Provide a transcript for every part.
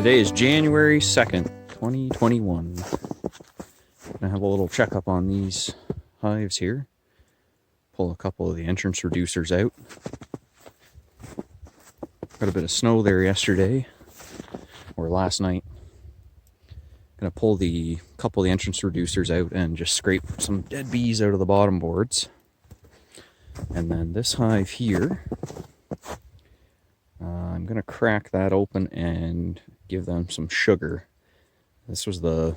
Today is January 2nd, 2021. I have a little checkup on these hives here. Pull a couple of the entrance reducers out. Got a bit of snow there yesterday, or last night. Gonna pull the couple of the entrance reducers out and just scrape some dead bees out of the bottom boards. And then this hive here, I'm gonna crack that open and give them some sugar. This was the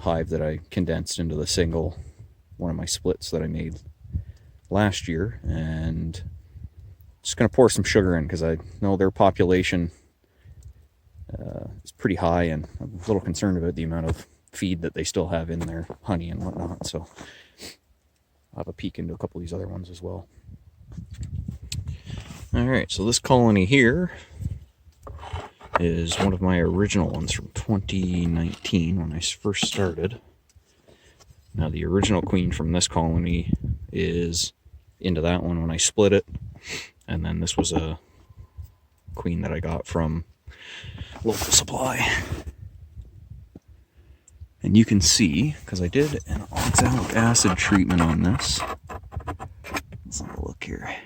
hive that I condensed into the single, one of my splits that I made last year, and just gonna pour some sugar in because I know their population is pretty high, and I'm a little concerned about the amount of feed that they still have in their honey and whatnot. So I'll have a peek into a couple of these other ones as well. All right, so this colony here is one of my original ones from 2019 when I first started. Now the original queen from this colony is into that one when I split it, and then this was a queen that I got from local supply. And you can see, because I did an oxalic acid treatment on this. Let's have a look here.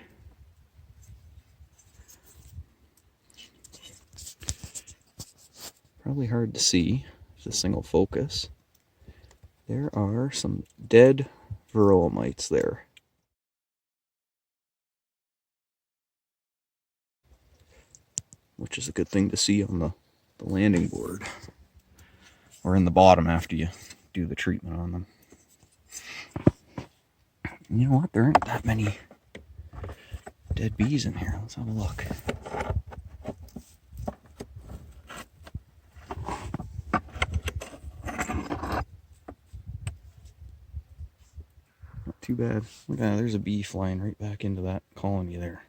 Probably hard to see, it's a single focus. There are some dead varroa mites there. Which is a good thing to see on the landing board. Or in the bottom after you do the treatment on them. You know what? There aren't that many dead bees in here. Let's have a look. Not too bad. Look at that, there's a bee flying right back into that colony there.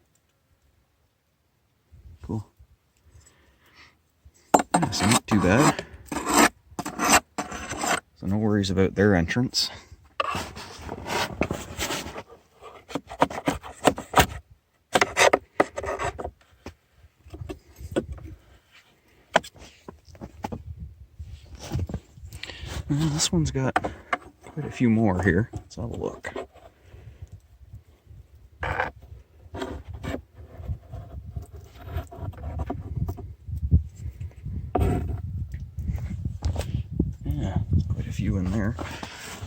Cool. Yeah, so not too bad. So no worries about their entrance. This one's got quite a few more here. Let's have a look. Yeah, quite a few in there.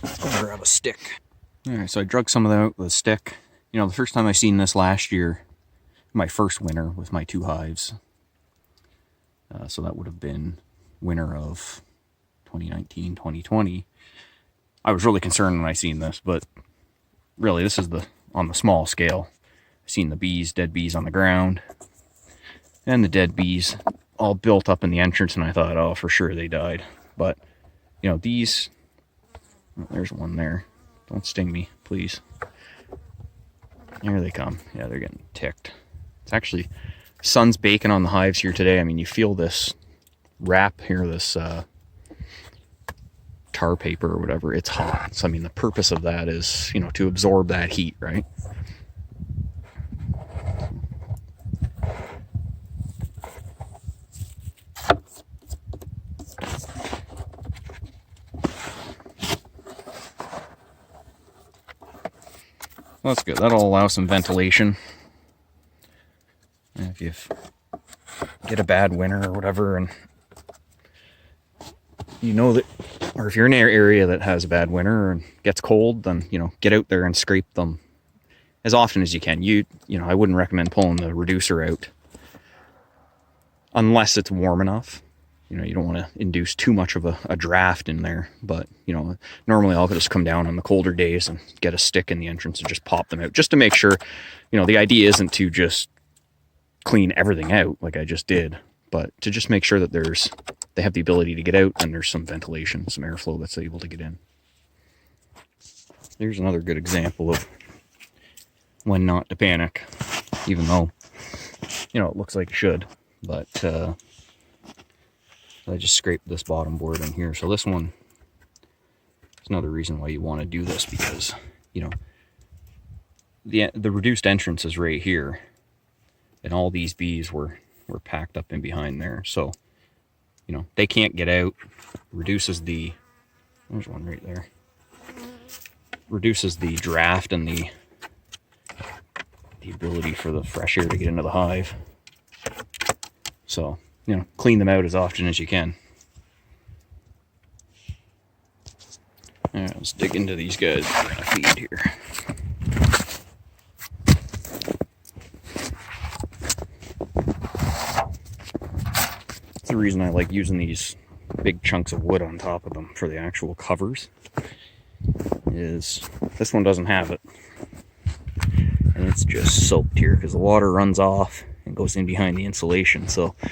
Let's go grab a stick. Alright, so I drug some of that out with a stick. You know, the first time I seen this last year, my first winter with my two hives. So that would have been winter of 2019, 2020. I was really concerned when I seen this, but really this is on the small scale. I seen the bees, dead bees on the ground, and the dead bees all built up in the entrance, and I thought, oh, for sure they died. But, you know, these, oh, there's one there. Don't sting me, please. Here they come. Yeah, they're getting ticked. It's actually, sun's baking on the hives here today. I mean, you feel this wrap here, this tar paper or whatever. It's hot. So, I mean, the purpose of that is, you know, to absorb that heat, right? Well, that's good. That'll allow some ventilation. And if you get a bad winter or whatever, and you know that, or if you're in an area that has a bad winter and gets cold, then, you know, get out there and scrape them as often as you can. You know, I wouldn't recommend pulling the reducer out unless it's warm enough. You know, you don't want to induce too much of a draft in there, but, you know, normally I'll just come down on the colder days and get a stick in the entrance and just pop them out, just to make sure, you know, the idea isn't to just clean everything out like I just did, but to just make sure that they have the ability to get out and there's some ventilation, some airflow that's able to get in. Here's another good example of when not to panic, even though, you know, it looks like it should, but I just scraped this bottom board in here. So this one is another reason why you want to do this, because, you know, the reduced entrance is right here, and all these bees were were packed up in behind there. So, you know, they can't get out. Reduces the, there's one right there. Reduces the draft and the ability for the fresh air to get into the hive. So, you know, clean them out as often as you can. All right, let's dig into these guys we're gonna feed here. That's the reason I like using these big chunks of wood on top of them for the actual covers. Is this one doesn't have it, and it's just soaked here because the water runs off and goes in behind the insulation. So I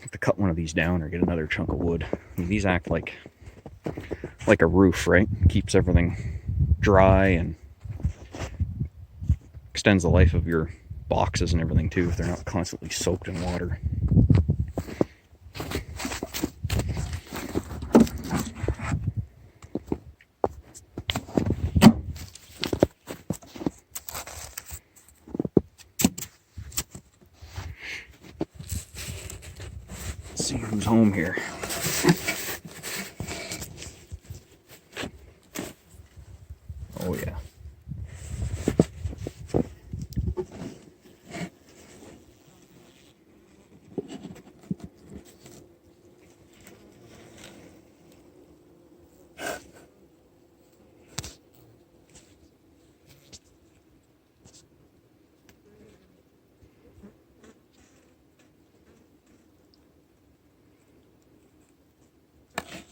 have to cut one of these down or get another chunk of wood. I mean, these act like a roof, right? Keeps everything dry and extends the life of your boxes and everything too if they're not constantly soaked in water. Let's see who's home here. Oh yeah.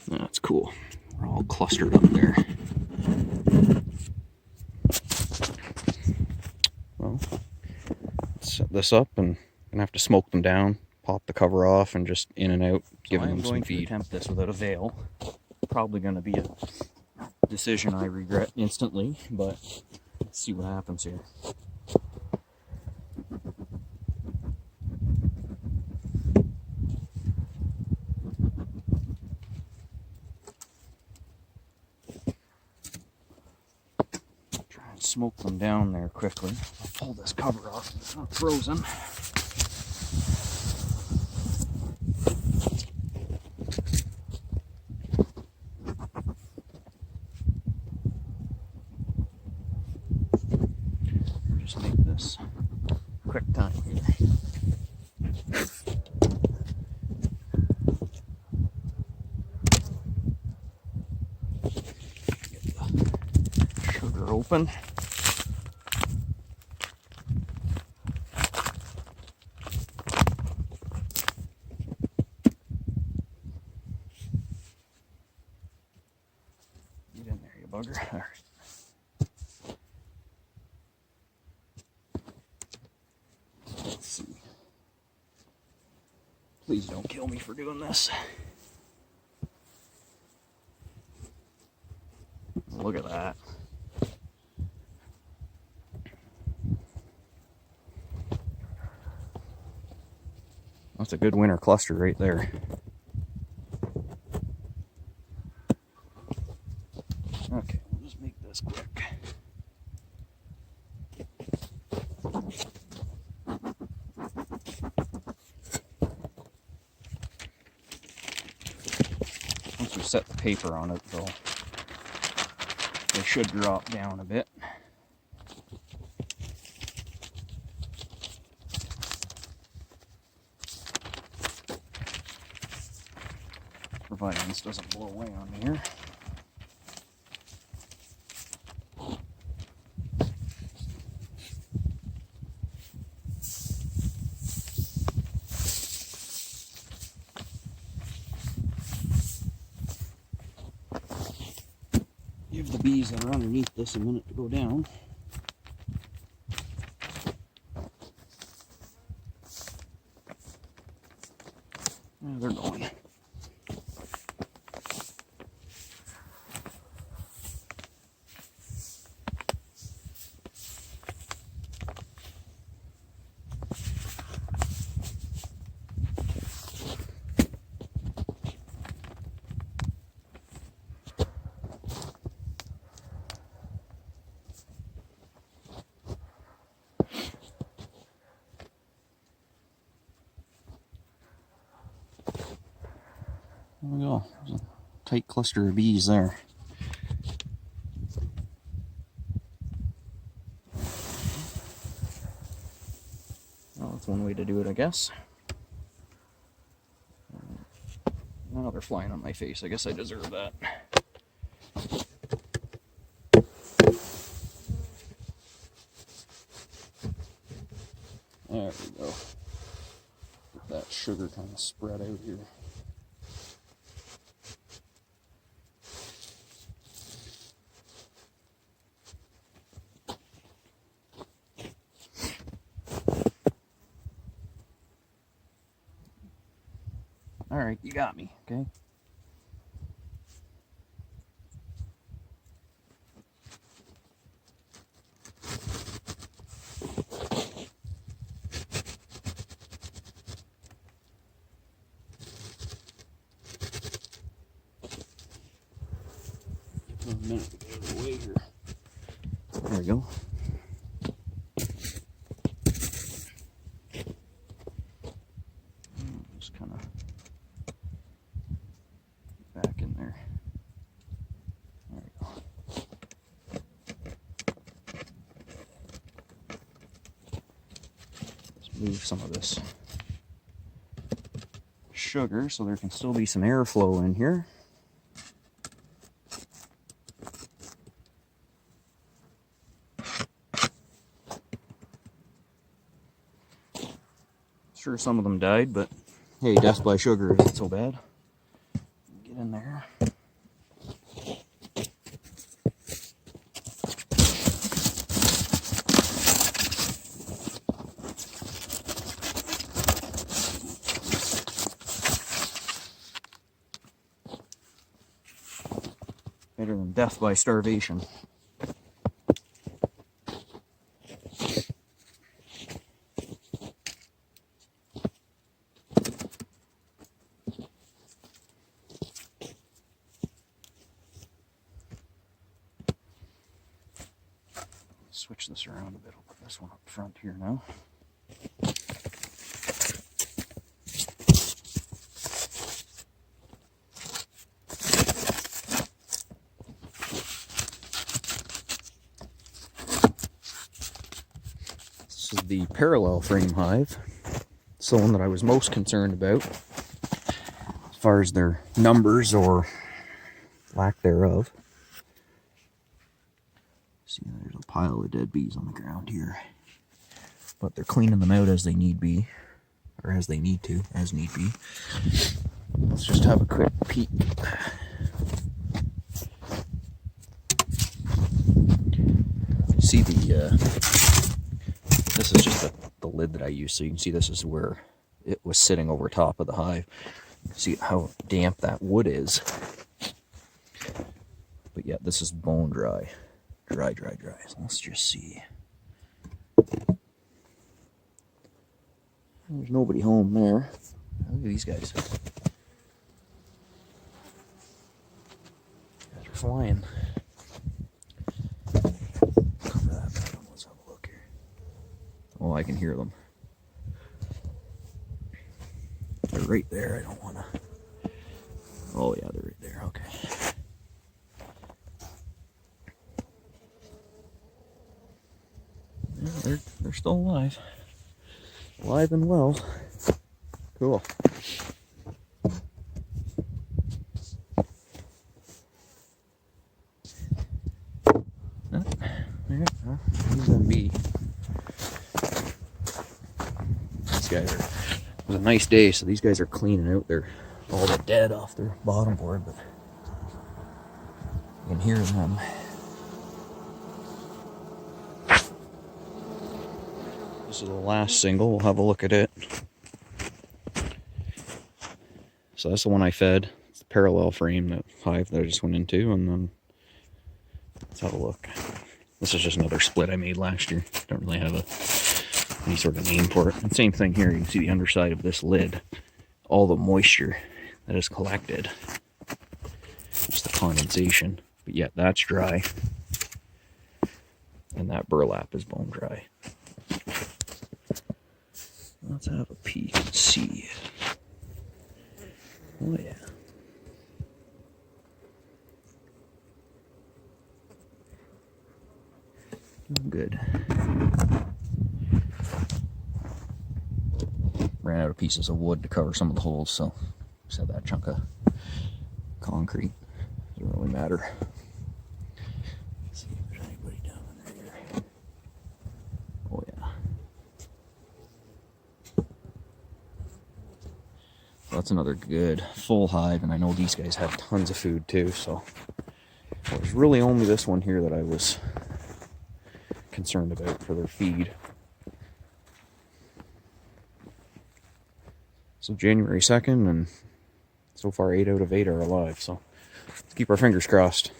That's cool. We're all clustered up there. Well, let's set this up, and I'm gonna have to smoke them down, pop the cover off, and just in and out, giving them some feed. Attempt this without a veil. Probably gonna be a decision I regret instantly, but let's see what happens here. Smoke them down there quickly. I'll pull this cover off. It's not frozen. Just make this quick time here. Get the sugar open. Bugger. All right. Let's see. Please don't kill me for doing this. Look at that. That's a good winter cluster right there. Okay, we'll just make this quick. Once we set the paper on it, though, they should drop down a bit. Providing this doesn't blow away on me here. Give the bees that are underneath this a minute to go down. Yeah, they're going. There we go. There's a tight cluster of bees there. Well, that's one way to do it, I guess. Now they're flying on my face. I guess I deserve that. There we go. Get that sugar kind of spread out here. Alright, you got me, okay? Give me a minute to get out of the way here. There we go. Just kind of back in there. There we go. Let's move some of this sugar so there can still be some airflow in here. Sure, some of them died, but hey, death by sugar isn't so bad. Get in there. Better than death by starvation. Switch this around a bit. I'll put this one up front here now. This is the parallel frame hive. It's the one that I was most concerned about as far as their numbers or lack thereof. See, there's a pile of dead bees on the ground here, but they're cleaning them out as they need be, or as they need to, as need be. Let's just have a quick peek. See this is just the lid that I used, so you can see this is where it was sitting over top of the hive. See how damp that wood is. But yeah, this is bone dry. Dry. So let's just see. There's nobody home there. Look at these guys. These guys are flying. Cover that. Let's have a look here. Oh, I can hear them. They're right there. I don't want to. Oh yeah, they're right there. Okay. Yeah, they're still alive. Alive and well. Cool. There's gonna be. These guys are. It was a nice day, so these guys are cleaning out all the dead off their bottom board, but you can hear them. This is the last single. We'll have a look at it. So that's the one I fed. It's the parallel frame, that hive that I just went into, and then let's have a look. This is just another split I made last year. Don't really have any sort of name for it. And same thing here. You can see the underside of this lid. All the moisture that is collected. Just the condensation. But yet that's dry. And that burlap is bone dry. Let's have a peek and see. Oh yeah. Good. Ran out of pieces of wood to cover some of the holes, so just have that chunk of concrete. Doesn't really matter. Let's see if there's anybody down in there. Oh yeah. So that's another good full hive, and I know these guys have tons of food too, so it was really only this one here that I was concerned about for their feed. So January 2nd, and so far 8 out of 8 are alive, so let's keep our fingers crossed.